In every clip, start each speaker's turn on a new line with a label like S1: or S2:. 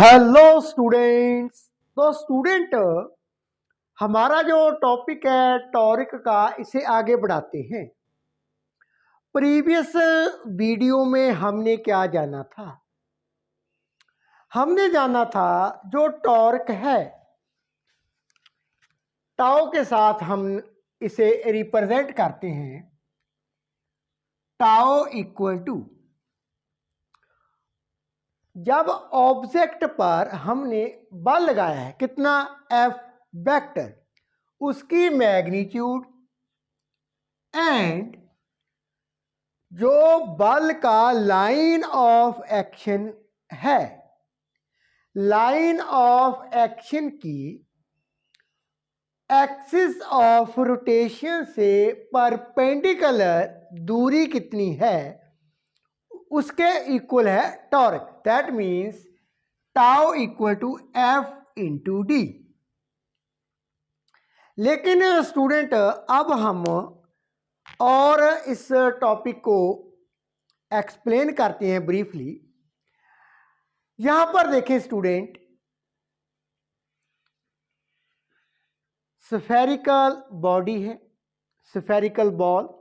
S1: Hello students. तो student, हमारा जो टॉपिक है टॉरिक का, इसे आगे बढ़ाते हैं। प्रीवियस वीडियो में हमने क्या जाना था? हमने जाना था जो टॉर्क है, टाउ के साथ हम इसे रिप्रेजेंट करते हैं। टाउ इक्वल टू, जब ऑब्जेक्ट पर हमने बल लगाया है कितना, एफ वेक्टर, उसकी मैग्नीट्यूड एंड जो बल का लाइन ऑफ एक्शन है, लाइन ऑफ एक्शन की एक्सिस ऑफ रोटेशन से परपेंडिकुलर दूरी कितनी है, उसके इक्वल है torque. That means tau equal to F into D. लेकिन स्टूडेंट, अब हम और इस टॉपिक को एक्सप्लेन करते हैं ब्रीफली। यहां पर देखें स्टूडेंट, स्फेरिकल बॉडी है, spherical ball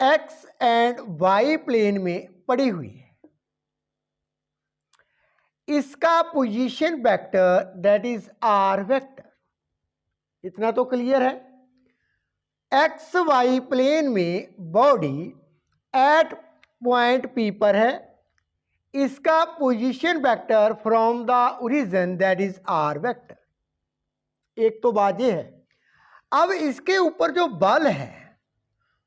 S1: X and Y plane में पड़ी हुई है। इसका position vector that is R vector, इतना तो क्लियर है। एक्स वाई प्लेन में बॉडी एट पॉइंट पी पर है। इसका position vector from the origin that is R vector. एक तो बात यह है। अब इसके ऊपर जो बल है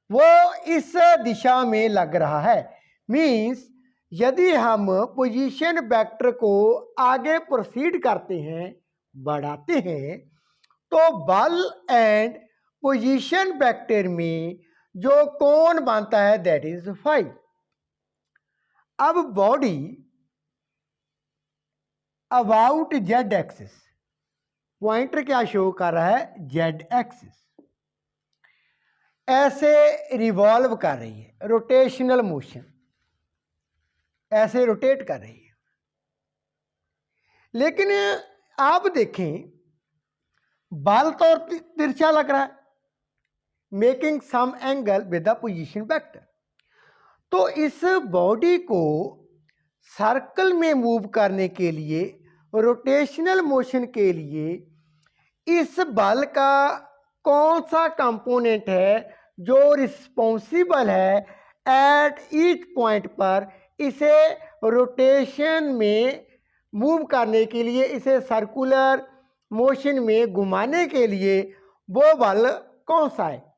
S1: वो इस दिशा में लग रहा है। मीन्स यदि हम पोजीशन वेक्टर को आगे प्रोसीड करते हैं, बढ़ाते हैं, तो बल एंड पोजीशन वेक्टर में जो कोण बनता है दैट इज फाई। अब body about Z axis, pointer क्या शो कर रहा है, जेड एक्सिस, ऐसे रिवॉल्व कर रही है, रोटेशनल मोशन, ऐसे रोटेट कर रही है। लेकिन आप देखें बल तो तिरछा लग रहा है, making some angle with the position vector. तो इस बॉडी को सर्कल में मूव करने के लिए, रोटेशनल मोशन के लिए, इस बल का कौन सा कंपोनेंट है जो रिस्पॉन्सिबल है एट ईच पॉइंट पर इसे रोटेशन में मूव करने के लिए, इसे सर्कुलर मोशन में घुमाने के लिए, वो बल कौन सा है?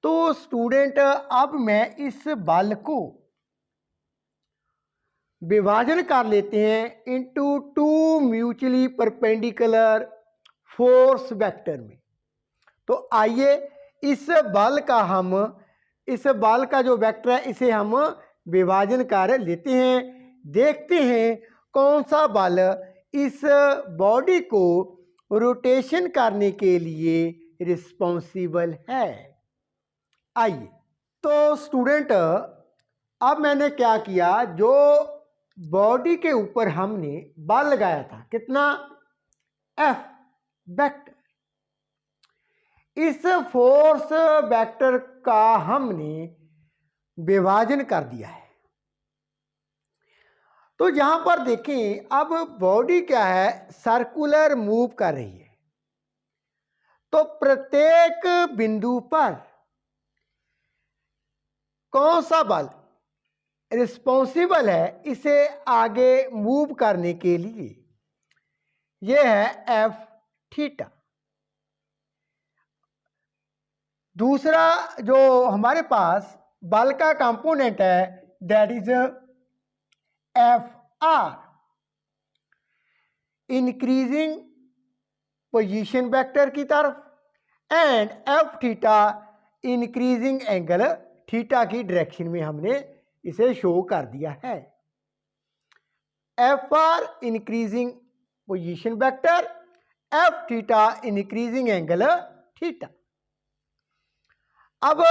S1: तो स्टूडेंट, अब मैं इस बल को विभाजन कर लेते हैं into two mutually perpendicular force vector में। तो आइए इस बल का जो वेक्टर है इसे हम विभाजन कर लेते हैं। देखते हैं कौन सा बल इस बॉडी को रोटेशन करने के लिए रिस्पॉन्सिबल है। आइए, तो स्टूडेंट, अब मैंने क्या किया, जो बॉडी के ऊपर हमने बल लगाया था कितना, एफ वेक्टर, इस फोर्स वेक्टर का हमने विभाजन कर दिया है। तो यहां पर देखें, अब बॉडी क्या है, सर्कुलर मूव कर रही है। तो प्रत्येक बिंदु पर कौन सा बल रिस्पॉन्सिबल है इसे आगे मूव करने के लिए, यह है एफ थीटा। दूसरा जो हमारे पास बल का कंपोनेंट है that is F R, increasing position vector की तरफ, and F theta increasing angle theta की डायरेक्शन में हमने इसे शो कर दिया है। F R increasing position vector, F theta increasing angle theta. अब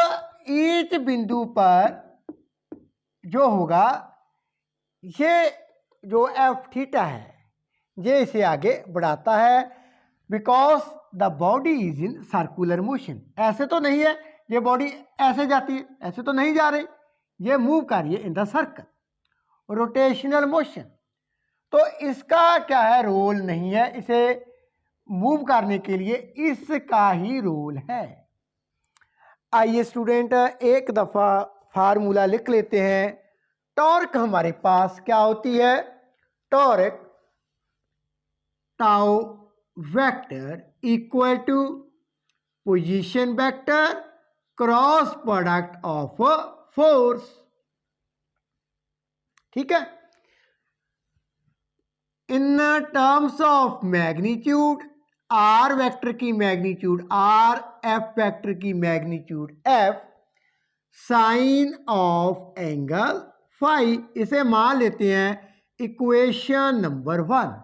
S1: ईच बिंदु पर जो होगा, ये जो एफ थीटा है ये इसे आगे बढ़ाता है, because the body is in circular motion. ऐसे तो नहीं है ये बॉडी ऐसे जाती है, ऐसे तो नहीं जा रही, ये मूव कर रही है in the circle, rotational motion. तो इसका क्या है, रोल नहीं है, इसे मूव करने के लिए इसका ही रोल है। आइए स्टूडेंट एक दफ़ा फार्मूला लिख लेते हैं। टॉर्क हमारे पास क्या होती है, torque tau vector equal to position vector cross product of force. ठीक है, in terms of magnitude, R vector की मैग्नीट्यूड आर, एफ वेक्टर की magnitude F, sine of angle phi. इसे मान लेते हैं इक्वेशन नंबर 1।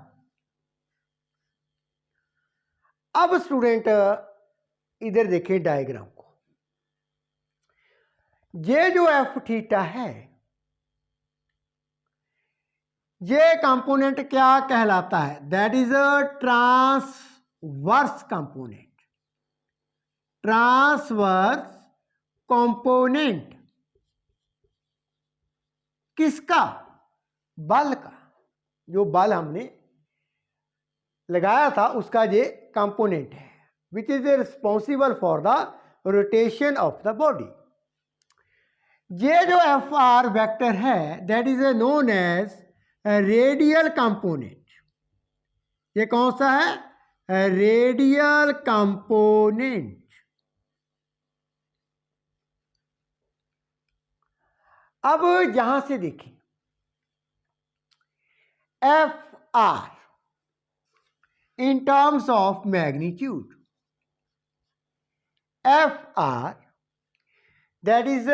S1: अब स्टूडेंट इधर देखें डायग्राम को, ये जो एफ थीटा है ये कंपोनेंट क्या कहलाता है, that is a transverse component. Transverse component किसका, बल का, जो बल हमने लगाया था उसका ये कंपोनेंट है, which is responsible for the rotation of the body. ये जो एफ आर वेक्टर है that is known as radial component. ये कौन सा है, रेडियल कंपोनेंट। अब यहां से देखें F R in terms of magnitude, FR that is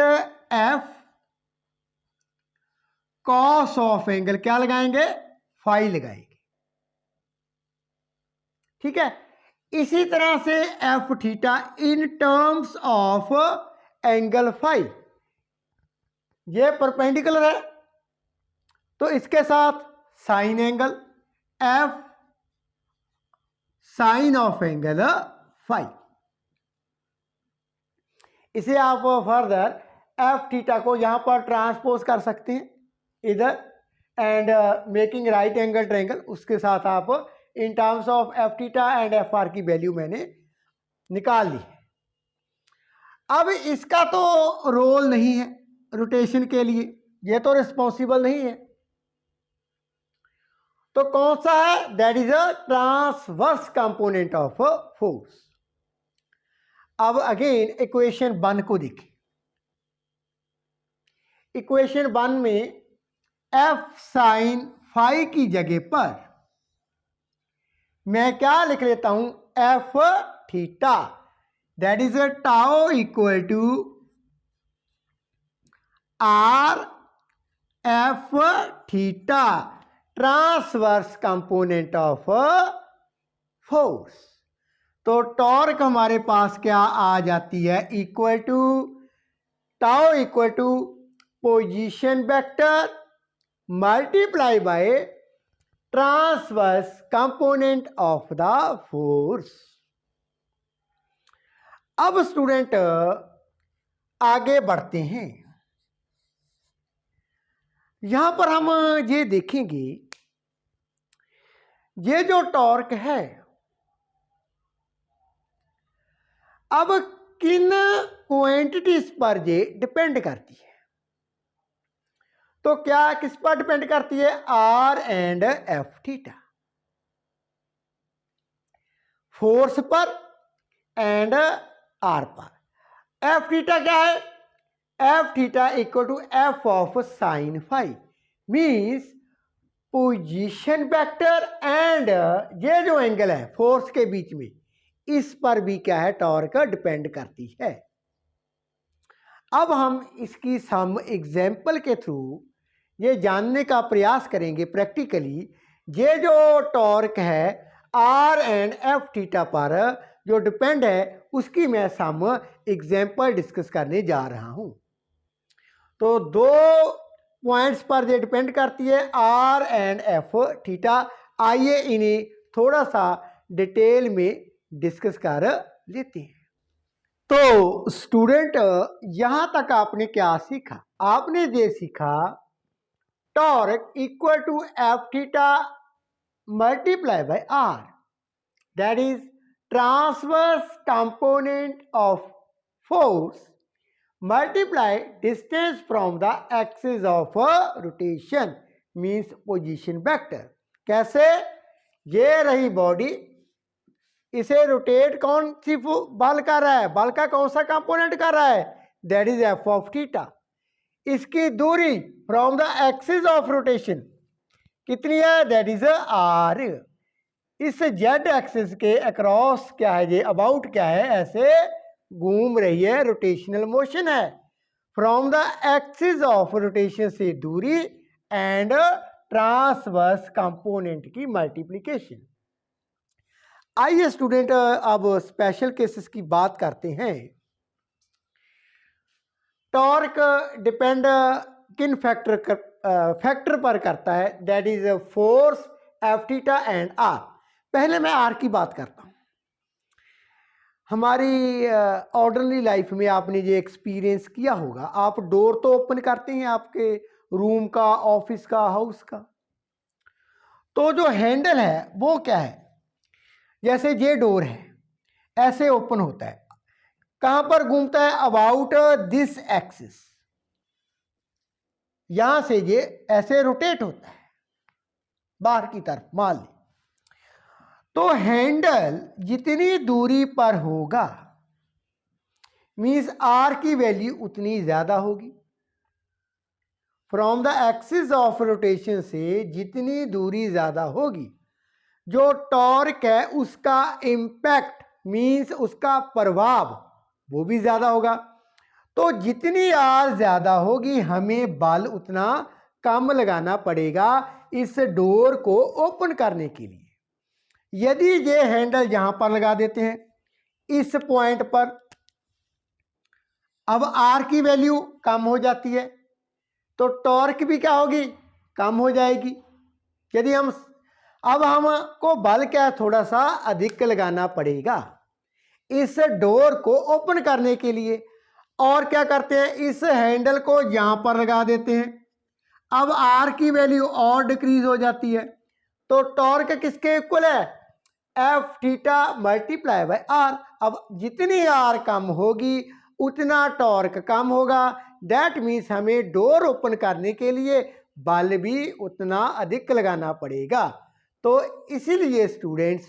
S1: F cos of angle क्या लगाएंगे, फाई लगाएंगे। ठीक है, इसी तरह से F theta in terms of angle phi, ये परपेंडिकुलर है तो इसके साथ sine angle F sine of angle phi. इसे आप फर्दर एफ थीटा को यहां पर ट्रांसपोज कर सकते हैं इधर, and making right angle triangle. उसके साथ आप इन terms of F theta and F R की वैल्यू मैंने निकाल ली है। अब इसका तो रोल नहीं है रोटेशन के लिए, ये तो रिस्पॉन्सिबल नहीं है, तो कौन सा है, that is a transverse component of force. अब अगेन इक्वेशन 1 को देखें। इक्वेशन 1 में एफ साइन फाई की जगह पर मैं क्या लिख लेता हूं, F theta that is a tau equal to R F theta transverse component of force. तो टॉर्क हमारे पास क्या आ जाती है, equal to tau equal to position vector multiply by transverse component of the force. अब स्टूडेंट आगे बढ़ते हैं। यहां पर हम ये देखेंगे ये जो टॉर्क है अब किन क्वांटिटीज पर ये डिपेंड करती है, तो क्या किस पर डिपेंड करती है, R and F theta, force पर एंड आर पर। एफ थीटा क्या है, F theta equal to F of sine phi, means position vector and ये जो एंगल है फोर्स के बीच में, इस पर भी क्या है, टॉर्क डिपेंड करती है। अब हम इसकी सम एग्जाम्पल के थ्रू ये जानने का प्रयास करेंगे प्रैक्टिकली, ये जो टॉर्क है आर एंड एफ थीटा पर जो डिपेंड है उसकी मैं सम एग्जाम्पल डिस्कस करने जा रहा हूं। तो दो पॉइंट्स पर ये डिपेंड करती है, आर एंड एफ थीटा। आइए इन्हें थोड़ा सा डिटेल में डिस्कस कर लेते हैं। तो स्टूडेंट यहां तक आपने क्या सीखा? आपने ये सीखा torque equal to F theta multiply by R, that is transverse component of force multiply distance from the axis of rotation means position vector। कैसे? ये रही बॉडी, इसे रोटेट कौन सी बल कर रहा है? बल का कौन सा कंपोनेंट कर रहा है? That is F of theta. इसकी दूरी from the axis of rotation कितनी है? That is R. इस जेड एक्सिस के अक्रॉस क्या है? ये अबाउट क्या है? ऐसे घूम रही है, रोटेशनल मोशन है। From the axis of rotation से दूरी एंड ट्रांसवर्स कंपोनेंट की मल्टीप्लिकेशन। आइए स्टूडेंट अब स्पेशल केसेस की बात करते हैं। टॉर्क डिपेंड किन फैक्टर पर करता है? That is force, F theta and R. पहले मैं आर की बात करता हूं। हमारी ऑर्डिनरी लाइफ में आपने ये एक्सपीरियंस किया होगा, आप डोर तो ओपन करते हैं आपके रूम का, ऑफिस का, हाउस का, तो जो हैंडल है वो क्या है? जैसे ये डोर है, ऐसे ओपन होता है, कहां पर घूमता है? About this axis. यहां से ये ऐसे रोटेट होता है बाहर की तरफ, मान लें। तो हैंडल जितनी दूरी पर होगा मींस आर की वैल्यू उतनी ज्यादा होगी। From the axis of rotation से जितनी दूरी ज्यादा होगी, जो टॉर्क है उसका इम्पैक्ट मींस उसका प्रभाव वो भी ज्यादा होगा। तो जितनी आर ज्यादा होगी हमें बल उतना कम लगाना पड़ेगा इस डोर को ओपन करने के लिए। यदि ये हैंडल यहां पर लगा देते हैं इस पॉइंट पर, अब आर की वैल्यू कम हो जाती है तो टॉर्क भी क्या होगी? कम हो जाएगी। यदि अब हमको बल क्या थोड़ा सा अधिक लगाना पड़ेगा इस डोर को ओपन करने के लिए। और क्या करते हैं? इस हैंडल को यहां पर लगा देते हैं। अब आर की वैल्यू और डिक्रीज हो जाती है, तो टॉर्क किसके इक्वल है? F theta multiply by R. अब जितनी आर कम होगी उतना टॉर्क कम होगा। दैट मीन्स हमें डोर ओपन करने के लिए बल भी उतना अधिक लगाना पड़ेगा। तो इसीलिए स्टूडेंट्स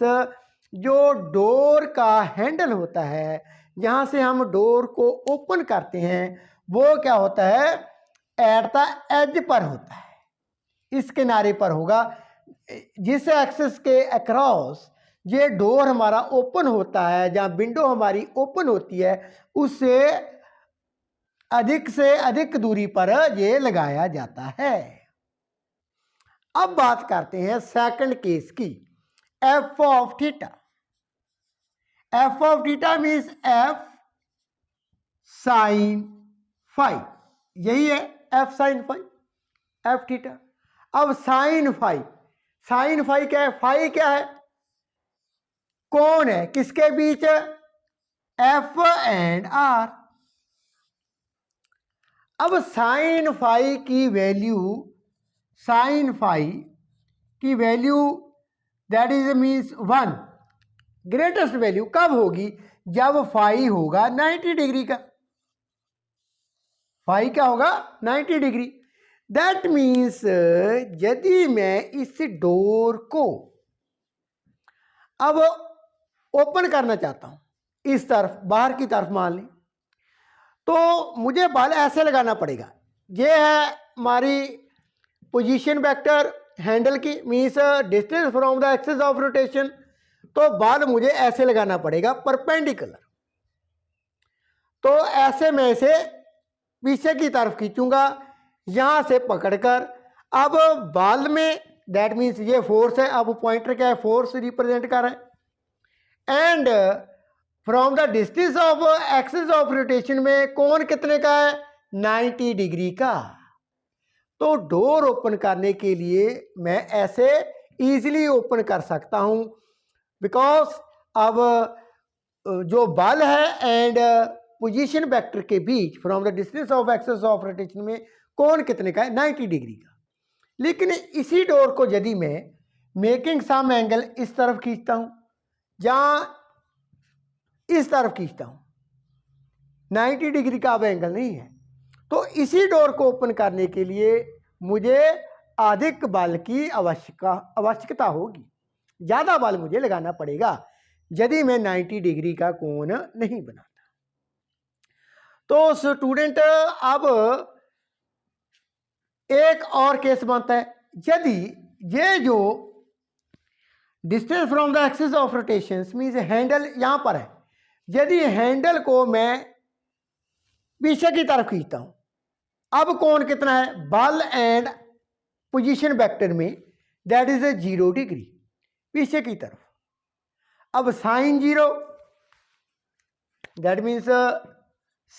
S1: जो डोर का हैंडल होता है, जहां से हम डोर को ओपन करते हैं, वो क्या होता है? एट द एज पर होता है, इस किनारे पर होगा। जिस एक्सिस के अक्रॉस ये डोर हमारा ओपन होता है, जहां विंडो हमारी ओपन होती है, उससे अधिक दूरी पर ये लगाया जाता है। अब बात करते हैं सेकंड केस की, F of theta. F of theta means F sine phi, यही है F sine phi, F theta. अब साइन फाई, साइन फाई क्या है? फाई क्या है? कौन है किसके बीच? F and R. अब साइन फाई की value that is means 1, greatest value कब होगी? जब फाई होगा 90 डिग्री का। फाई क्या होगा? 90 डिग्री। दैट मीन्स यदि मैं इस डोर को अब ओपन करना चाहता हूं इस तरफ, बाहर की तरफ मान लें, तो मुझे बल ऐसे लगाना पड़ेगा। ये है हमारी पोजीशन वेक्टर हैंडल की, means distance from the axis of rotation. तो बल मुझे ऐसे लगाना पड़ेगा परपेंडिकुलर। तो ऐसे मैं इसे पीछे की तरफ खींचूंगा यहां से पकड़कर। अब बल में दैट मीन्स ये फोर्स है, अब पॉइंटर क्या है? फोर्स रिप्रेजेंट कर रहा है। And from the distance of axis of rotation में कौन कितने का है? 90 डिग्री का। तो डोर ओपन करने के लिए मैं ऐसे इजीली ओपन कर सकता हूं, बिकॉज अब जो बल है एंड पोजीशन वेक्टर के बीच from the distance of axis of rotation में कोण कितने का है, 90 डिग्री का। लेकिन इसी डोर को यदि मैं मेकिंग सम एंगल इस तरफ खींचता हूं या इस तरफ खींचता हूं, 90 डिग्री का अब एंगल नहीं है, तो इसी डोर को ओपन करने के लिए मुझे अधिक बल की आवश्यकता होगी, ज़्यादा बल मुझे लगाना पड़ेगा यदि मैं 90 डिग्री का कोण नहीं बनाता। तो स्टूडेंट अब एक और केस बनता है, यदि ये जो distance from the axis of rotation means handle यहां पर है, यदि हैंडल को मैं पीछे की तरफ खींचता हूं, अब कोण कितना है, बल एंड पोजीशन वेक्टर में दैट इज 0 डिग्री पीछे की तरफ। अब sine 0 that means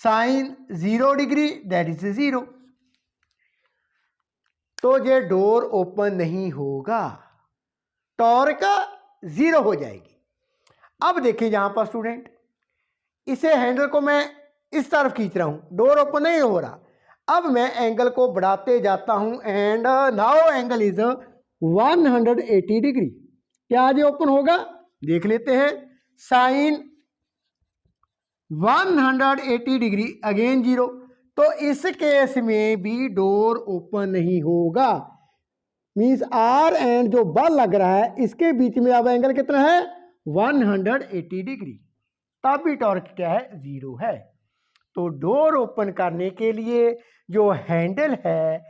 S1: sine 0 degree that is 0, तो ये डोर ओपन नहीं होगा, टॉर्क 0 हो जाएगी। अब देखिए यहां पर स्टूडेंट, इसे हैंडल को मैं इस तरफ खींच रहा हूं, डोर ओपन नहीं हो रहा। अब मैं एंगल को बढ़ाते जाता हूं and now angle is 180 degree. क्या आज ओपन होगा, देख लेते हैं। साइन 180 डिग्री अगेन 0, तो इस केस में भी डोर ओपन नहीं होगा। मीन्स आर एंड जो बल लग रहा है इसके बीच में अब एंगल कितना है, 180 डिग्री, तब भी टॉर्क क्या है, 0 है। तो डोर ओपन करने के लिए जो हैंडल है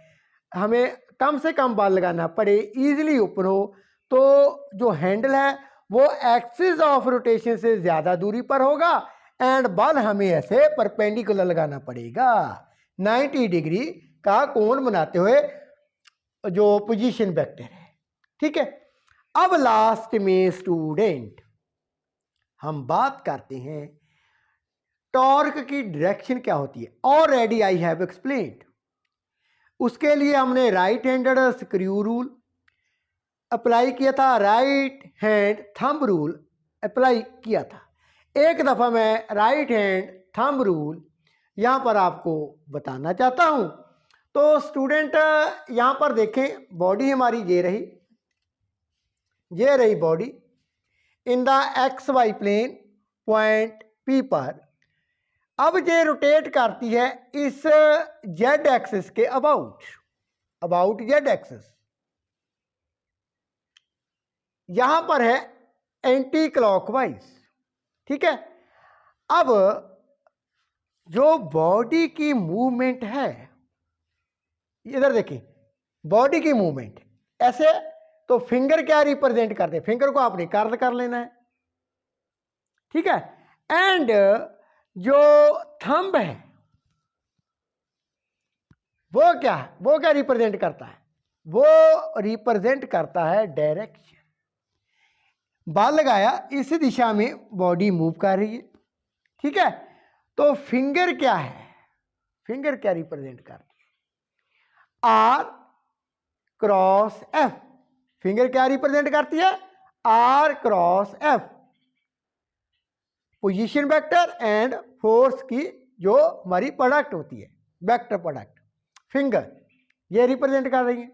S1: हमें कम से कम बल लगाना पड़े, इजीली ओपन हो, तो जो हैंडल है वो एक्सिस ऑफ रोटेशन से ज़्यादा दूरी पर होगा एंड बल हमें ऐसे परपेंडिकुलर लगाना पड़ेगा 90 डिग्री का कोण बनाते हुए जो पोजीशन वेक्टर है। ठीक है, अब लास्ट में स्टूडेंट हम बात करते हैं टॉर्क की डायरेक्शन क्या होती है। ऑलरेडी आई हैव एक्सप्लेन्ड, उसके लिए हमने right handed screw rule apply किया था, right hand thumb rule apply किया था। एक दफ़ा मैं राइट हैंड थंब रूल यहाँ पर आपको बताना चाहता हूँ। तो स्टूडेंट यहाँ पर देखें, बॉडी हमारी ये रही body in the X Y plane point P पर। अब ये रोटेट करती है इस जेड एक्सिस के अबाउट जेड एक्सिस, यहां पर है एंटी क्लॉकवाइज। ठीक है, अब जो बॉडी की मूवमेंट है, इधर देखिए बॉडी की मूवमेंट ऐसे, तो फिंगर क्या रिप्रेजेंट करते हैं, फिंगर को आपने कर्ल कर लेना है। ठीक है, एंड जो थंब है वो क्या रिप्रेजेंट करता है, वो रिप्रेजेंट करता है डायरेक्शन। बल लगाया, इस दिशा में बॉडी मूव कर रही है। ठीक है, तो फिंगर क्या है, फिंगर क्या रिप्रेजेंट करती है, आर क्रॉस एफ। फिंगर क्या रिप्रेजेंट करती है, R cross F, position vector and force की जो हमारी प्रोडक्ट होती है, वेक्टर प्रोडक्ट, फिंगर ये रिप्रेजेंट कर रही है।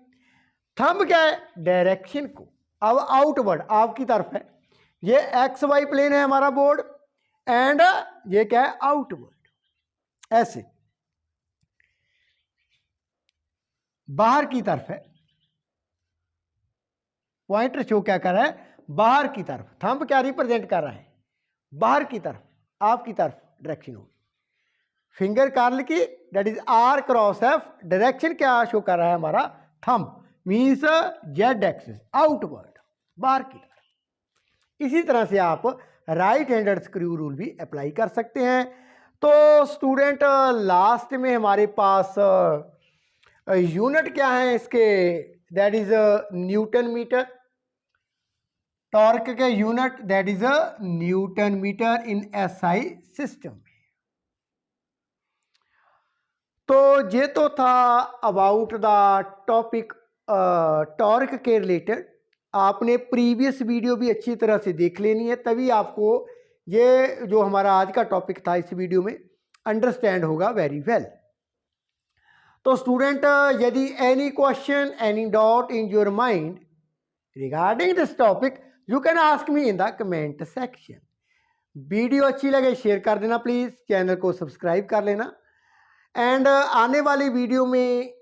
S1: थंब क्या है, डायरेक्शन को, अब आउटवर्ड आपकी तरफ है, ये एक्स वाई प्लेन है हमारा बोर्ड एंड ये क्या है, आउटवर्ड, ऐसे बाहर की तरफ है। पॉइंटर शो क्या कर रहा है, बाहर की तरफ। थंब क्या रिप्रेजेंट कर रहा है, बाहर की तरफ, आपकी तरफ डायरेक्शन होगी। फिंगर कर्ल की that is R cross F, direction क्या शो कर रहा है हमारा, thumb means Z axis, outward, बाहर की तरफ। इसी तरह से आप राइट हैंडेड स्क्रू रूल भी अप्लाई कर सकते हैं। तो स्टूडेंट लास्ट में हमारे पास यूनिट क्या है इसके, that is newton metre. Torque के unit that is newton metre in SI system. तो ये तो था अबाउट द टॉपिक टॉर्क के रिलेटेड। आपने प्रीवियस वीडियो भी अच्छी तरह से देख लेनी है, तभी आपको ये जो हमारा आज का टॉपिक था इस वीडियो में अंडरस्टैंड होगा वेरी वेल। तो स्टूडेंट, यदि any question, any doubt in your mind regarding this topic, you can ask me in the comment section. Video अच्छी लगे शेयर कर देना प्लीज़, चैनल को सब्सक्राइब कर लेना। एंड आने वाली वीडियो में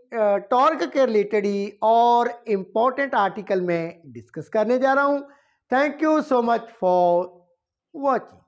S1: टॉर्क के रिलेटेड ही और इम्पोर्टेंट आर्टिकल में डिस्कस करने जा रहा हूँ। Thank you so much for watching.